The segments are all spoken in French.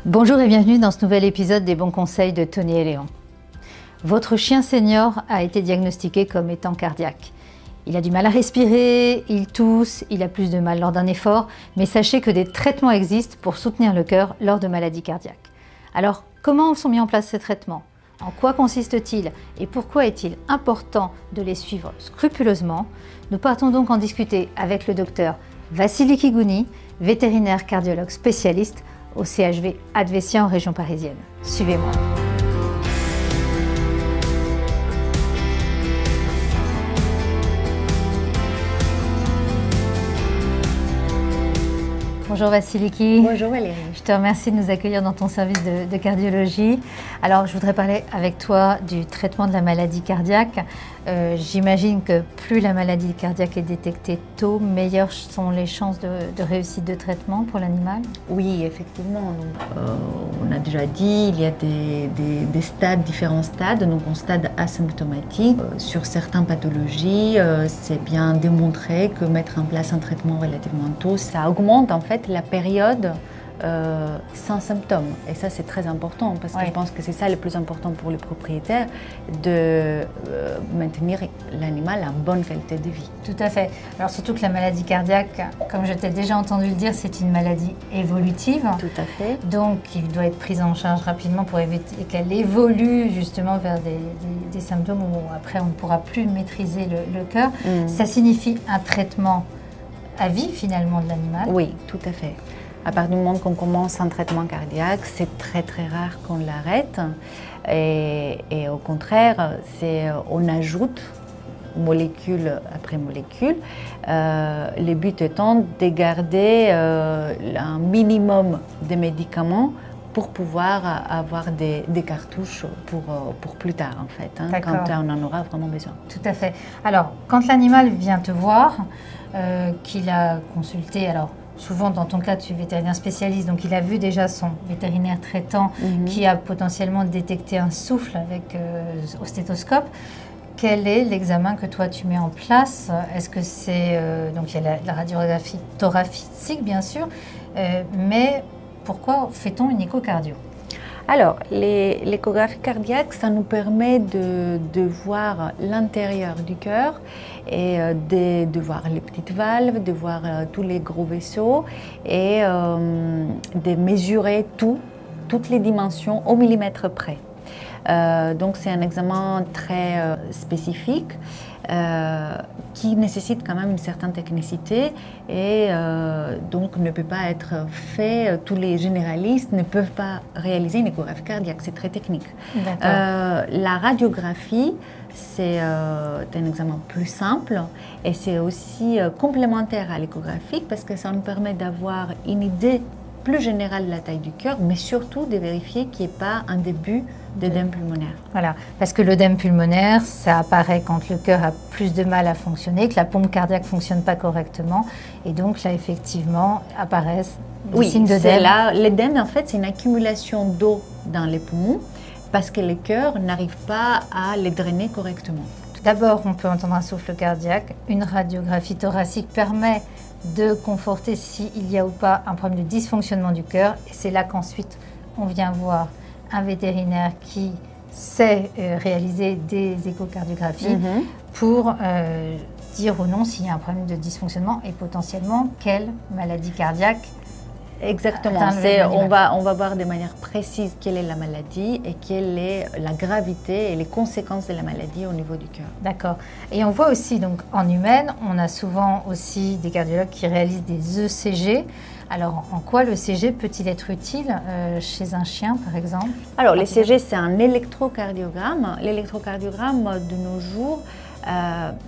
Bonjour et bienvenue dans ce nouvel épisode des bons conseils de Tony et Léon. Votre chien senior a été diagnostiqué comme étant cardiaque. Il a du mal à respirer, il tousse, il a plus de mal lors d'un effort, mais sachez que des traitements existent pour soutenir le cœur lors de maladies cardiaques. Alors, comment sont mis en place ces traitements? En quoi consistent-ils et pourquoi est-il important de les suivre scrupuleusement? Nous partons donc en discuter avec le docteur Vassili Kigouni, vétérinaire cardiologue spécialiste au CHV Advessia en région parisienne. Suivez-moi. Bonjour Vassiliki. Bonjour Valérie. Je te remercie de nous accueillir dans ton service de cardiologie. Alors, je voudrais parler avec toi du traitement de la maladie cardiaque. J'imagine que plus la maladie cardiaque est détectée tôt, meilleures sont les chances de réussite de traitement pour l'animal? Oui, effectivement. On a déjà dit, il y a des stades, différents stades. Donc, en stade asymptomatique, sur certaines pathologies, c'est bien démontré que mettre en place un traitement relativement tôt, ça augmente en fait la période sans symptômes. Et ça, c'est très important parce que je pense que c'est ça le plus important pour les propriétaires, de maintenir l'animal en bonne qualité de vie. Tout à fait. Alors surtout que la maladie cardiaque, comme je t'ai déjà entendu le dire, c'est une maladie évolutive. Tout à fait. Donc, il doit être prise en charge rapidement pour éviter qu'elle évolue justement vers des symptômes où après on ne pourra plus maîtriser le cœur. Ça signifie un traitement à vie finalement de l'animal. Oui, tout à fait. À partir du moment qu'on commence un traitement cardiaque, c'est très très rare qu'on l'arrête. Et au contraire, on ajoute molécule après molécule. Le but étant de garder un minimum de médicaments pour pouvoir avoir des cartouches pour plus tard en fait, hein, quand on en aura vraiment besoin. Tout à fait. Alors, quand l'animal vient te voir, qu'il a consulté, alors souvent dans ton cas tu es vétérinaire spécialiste, donc il a vu déjà son vétérinaire traitant qui a potentiellement détecté un souffle avec au stéthoscope. Quel est l'examen que toi tu mets en place? Est-ce que c'est donc il y a la radiographie thoracique bien sûr, mais pourquoi fait-on une échocardio? Alors, l'échographie cardiaque, ça nous permet de voir l'intérieur du cœur et de voir les petites valves, de voir tous les gros vaisseaux et de mesurer toutes les dimensions au millimètre près. Donc, c'est un examen très spécifique qui nécessite quand même une certaine technicité et donc ne peut pas être fait. Tous les généralistes ne peuvent pas réaliser une échographie cardiaque, c'est très technique. La radiographie, c'est un examen plus simple et c'est aussi complémentaire à l'échographie parce que ça nous permet d'avoir une idée plus générale de la taille du cœur, mais surtout de vérifier qu'il n'y ait pas un début d'œdème pulmonaire. Voilà, parce que l'œdème pulmonaire, ça apparaît quand le cœur a plus de mal à fonctionner, que la pompe cardiaque ne fonctionne pas correctement, et donc là, effectivement, apparaissent des signes d'œdème. L'œdème, en fait, c'est une accumulation d'eau dans les poumons, parce que le cœur n'arrive pas à les drainer correctement. D'abord, on peut entendre un souffle cardiaque. Une radiographie thoracique permet de conforter s'il y a ou pas un problème de dysfonctionnement du cœur. Et c'est là qu'ensuite, on vient voir un vétérinaire qui sait réaliser des échocardiographies pour dire ou non s'il y a un problème de dysfonctionnement et potentiellement quelle maladie cardiaque. Exactement, on va voir de manière précise quelle est la maladie et quelle est la gravité et les conséquences de la maladie au niveau du cœur. D'accord. Et on voit aussi, donc en humaine, on a souvent aussi des cardiologues qui réalisent des ECG. Alors, en quoi le CG peut-il être utile chez un chien, par exemple? Alors, l'ECG, c'est un électrocardiogramme. L'électrocardiogramme, de nos jours,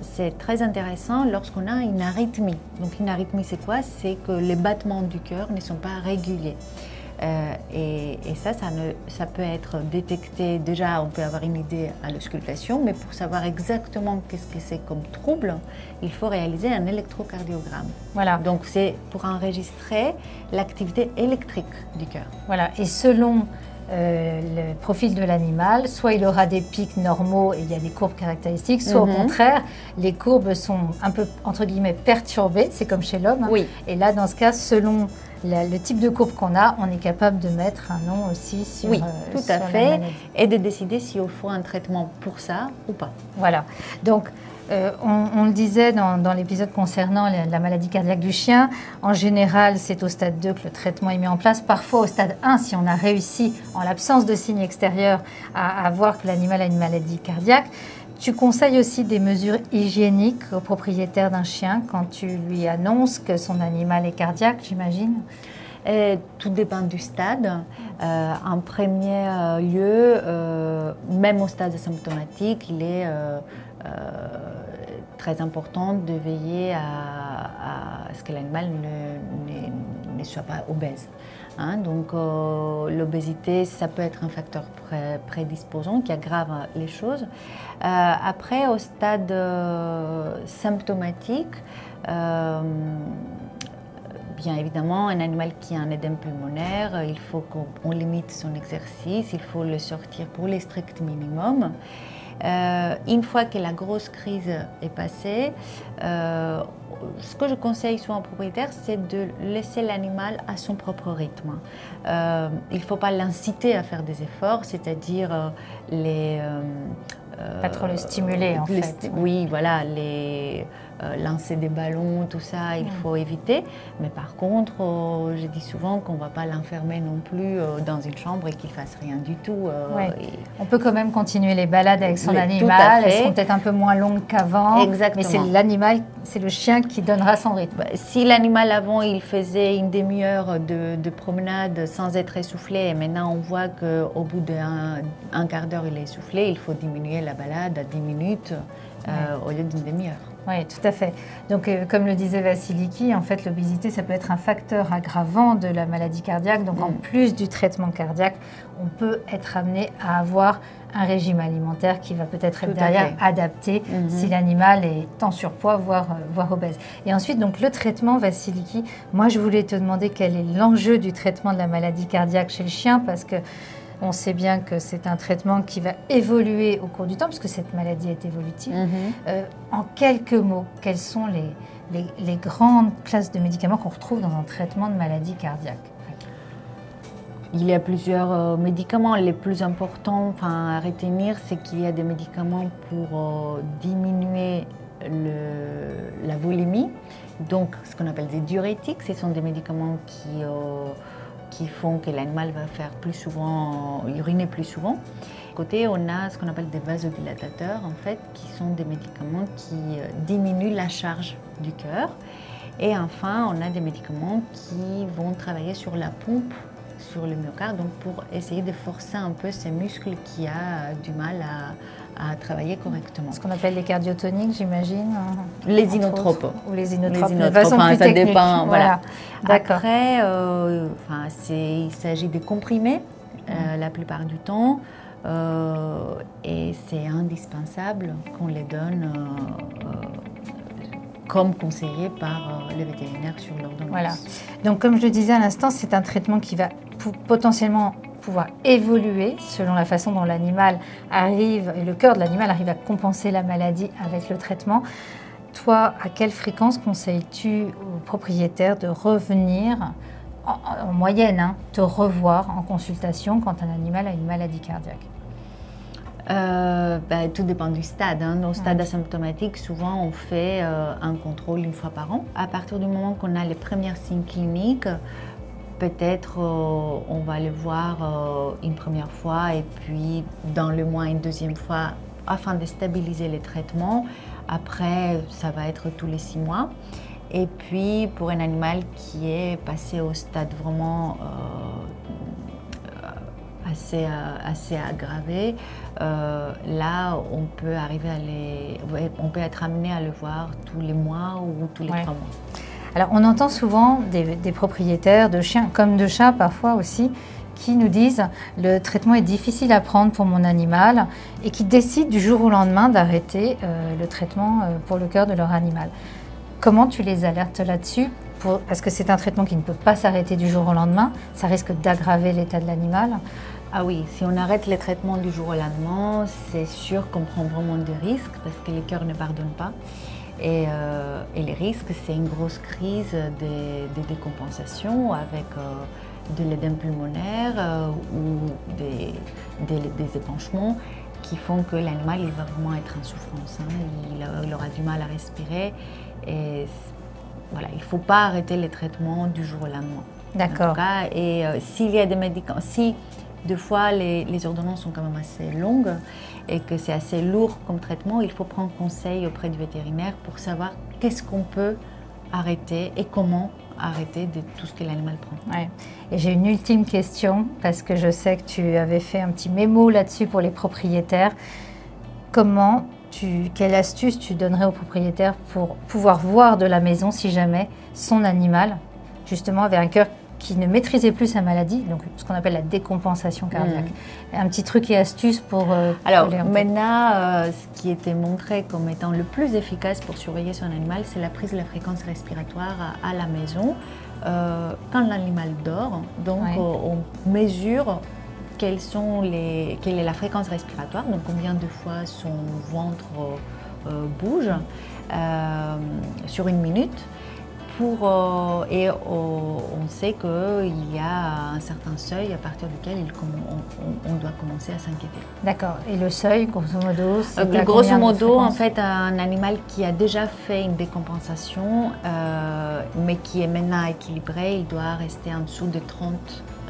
c'est très intéressant lorsqu'on a une arythmie. Donc une arythmie, c'est quoi? C'est que les battements du cœur ne sont pas réguliers. Et ça peut être détecté, déjà on peut avoir une idée à l'auscultation, mais pour savoir exactement qu'est-ce que c'est comme trouble, il faut réaliser un électrocardiogramme. Voilà. Donc c'est pour enregistrer l'activité électrique du cœur. Voilà, et selon le profil de l'animal, soit il aura des pics normaux et il y a des courbes caractéristiques, soit au contraire, les courbes sont un peu, entre guillemets, perturbées, c'est comme chez l'homme. Oui. Et là, dans ce cas, selon le type de courbe qu'on a, on est capable de mettre un nom aussi sur, oui, tout sur à la fait, maladie. et de décider s'il faut un traitement pour ça ou pas. Voilà, donc on le disait dans l'épisode concernant la maladie cardiaque du chien, en général c'est au stade 2 que le traitement est mis en place. Parfois au stade 1, si on a réussi, en l'absence de signes extérieurs, à voir que l'animal a une maladie cardiaque. Tu conseilles aussi des mesures hygiéniques au propriétaire d'un chien quand tu lui annonces que son animal est cardiaque, j'imagine? Tout dépend du stade. En premier lieu, même au stade asymptomatique, il est très important de veiller à ce que l'animal ne soit pas obèse. Hein, donc l'obésité, ça peut être un facteur prédisposant qui aggrave les choses. Après, au stade symptomatique, bien évidemment, un animal qui a un édème pulmonaire, il faut qu'on limite son exercice, il faut le sortir pour les stricts minimum. Une fois que la grosse crise est passée, ce que je conseille souvent aux propriétaires, c'est de laisser l'animal à son propre rythme. Il ne faut pas l'inciter à faire des efforts, c'est-à-dire pas trop le stimuler en fait. Oui, voilà, lancer des ballons, tout ça, il faut éviter. Mais par contre, je dis souvent qu'on ne va pas l'enfermer non plus dans une chambre et qu'il ne fasse rien du tout. On peut quand même continuer les balades avec son animal. Elles seront peut-être un peu moins longues qu'avant. Exactement. Mais c'est l'animal, c'est le chien qui donnera son rythme. Si l'animal avant, il faisait une demi-heure de promenade sans être essoufflé, et maintenant on voit qu'au bout d'un quart d'heure, il est essoufflé, il faut diminuer la balade à 10 minutes au lieu d'une demi-heure. Oui, tout à fait. Donc, comme le disait Vassiliki, en fait, l'obésité, ça peut être un facteur aggravant de la maladie cardiaque. Donc, en plus du traitement cardiaque, on peut être amené à avoir un régime alimentaire qui va peut-être être derrière adapté si l'animal est en surpoids, voire obèse. Et ensuite, donc, le traitement, Vassiliki, moi, je voulais te demander quel est l'enjeu du traitement de la maladie cardiaque chez le chien, parce que on sait bien que c'est un traitement qui va évoluer au cours du temps, parce que cette maladie est évolutive. En quelques mots, quelles sont les grandes classes de médicaments qu'on retrouve dans un traitement de maladie cardiaque? Il y a plusieurs médicaments. Les plus importants à retenir, c'est qu'il y a des médicaments pour diminuer la volémie, donc ce qu'on appelle des diurétiques. Ce sont des médicaments qui font que l'animal va faire plus souvent, uriner plus souvent. À côté, on a ce qu'on appelle des vasodilatateurs, en fait, qui sont des médicaments qui diminuent la charge du cœur. Et enfin, on a des médicaments qui vont travailler sur la pompe, sur le myocarde, donc pour essayer de forcer un peu ces muscles qui a du mal à travailler correctement. Ce qu'on appelle les cardiotoniques, j'imagine. Les inotropes. Ou les inotropes. De façon plus ça technique. Dépend. Voilà. D'accord. Après, il s'agit de comprimés la plupart du temps. Et c'est indispensable qu'on les donne comme conseillé par les vétérinaires sur l'ordonnance. Voilà. Donc, comme je le disais à l'instant, c'est un traitement qui va potentiellement pouvoir évoluer selon la façon dont l'animal arrive, et le cœur de l'animal arrive à compenser la maladie avec le traitement. Toi, à quelle fréquence conseilles-tu aux propriétaires de revenir, en moyenne, te revoir en consultation quand un animal a une maladie cardiaque? Tout dépend du stade. Au stade asymptomatique, souvent on fait un contrôle une fois par an. À partir du moment qu'on a les premiers signes cliniques, peut-être on va le voir une première fois et puis dans le mois une deuxième fois afin de stabiliser les traitements. Après, ça va être tous les 6 mois. Et puis pour un animal qui est passé au stade vraiment assez aggravé, là on peut être amené à le voir tous les mois ou tous les 3 mois. Alors on entend souvent des propriétaires de chiens comme de chats parfois aussi qui nous disent le traitement est difficile à prendre pour mon animal et qui décident du jour au lendemain d'arrêter le traitement pour le cœur de leur animal. Comment tu les alertes là-dessus? Parce que c'est un traitement qui ne peut pas s'arrêter du jour au lendemain, ça risque d'aggraver l'état de l'animal. Ah oui, si on arrête les traitements du jour au lendemain, c'est sûr qu'on prend vraiment des risques parce que le cœur ne pardonne pas. Et les risques, c'est une grosse crise de décompensation avec de l'édème pulmonaire ou des épanchements qui font que l'animal va vraiment être en souffrance. Il aura du mal à respirer. Et voilà, il ne faut pas arrêter les traitements du jour au lendemain. D'accord. Et s'il y a des médicaments, si des fois les ordonnances sont quand même assez longues et que c'est assez lourd comme traitement, il faut prendre conseil auprès du vétérinaire pour savoir qu'est-ce qu'on peut arrêter et comment arrêter de tout ce que l'animal prend. Ouais. Et j'ai une ultime question, parce que je sais que tu avais fait un petit mémo là-dessus pour les propriétaires. Quelle astuce tu donnerais aux propriétaires pour pouvoir voir de la maison, si jamais, son animal, justement, avait un cœur qui ne maîtrisait plus sa maladie, donc ce qu'on appelle la décompensation cardiaque. Un petit truc et astuce pour... Alors maintenant, ce qui était montré comme étant le plus efficace pour surveiller son animal, c'est la prise de la fréquence respiratoire à la maison quand l'animal dort. Donc on mesure quelle est la fréquence respiratoire, donc combien de fois son ventre bouge sur une minute. Et on sait qu'il y a un certain seuil à partir duquel on doit commencer à s'inquiéter. D'accord. Et le seuil, grosso modo, c'est grosso modo, en fait, un animal qui a déjà fait une décompensation, mais qui est maintenant équilibré, il doit rester en dessous de 30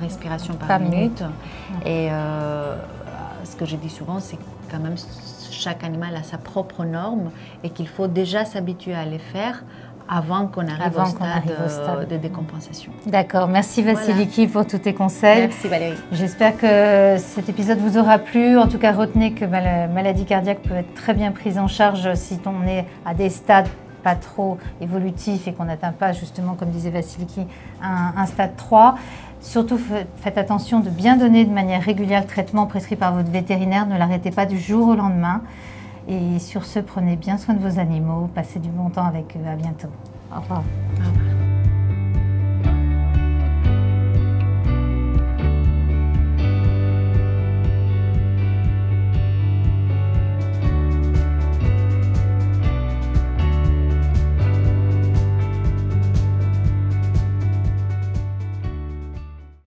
respirations par minute. Et ce que je dis souvent, c'est quand même chaque animal a sa propre norme et qu'il faut déjà s'habituer à les faire avant qu'on arrive au stade de décompensation. D'accord, merci Vasiliki pour tous tes conseils. Merci Valérie. J'espère que cet épisode vous aura plu. En tout cas, retenez que la maladie cardiaque peut être très bien prise en charge si on est à des stades pas trop évolutifs et qu'on n'atteint pas justement, comme disait Vasiliki, un stade 3. Surtout, faites attention de bien donner de manière régulière le traitement prescrit par votre vétérinaire. Ne l'arrêtez pas du jour au lendemain. Et sur ce, prenez bien soin de vos animaux, passez du bon temps avec eux. À bientôt. Au revoir.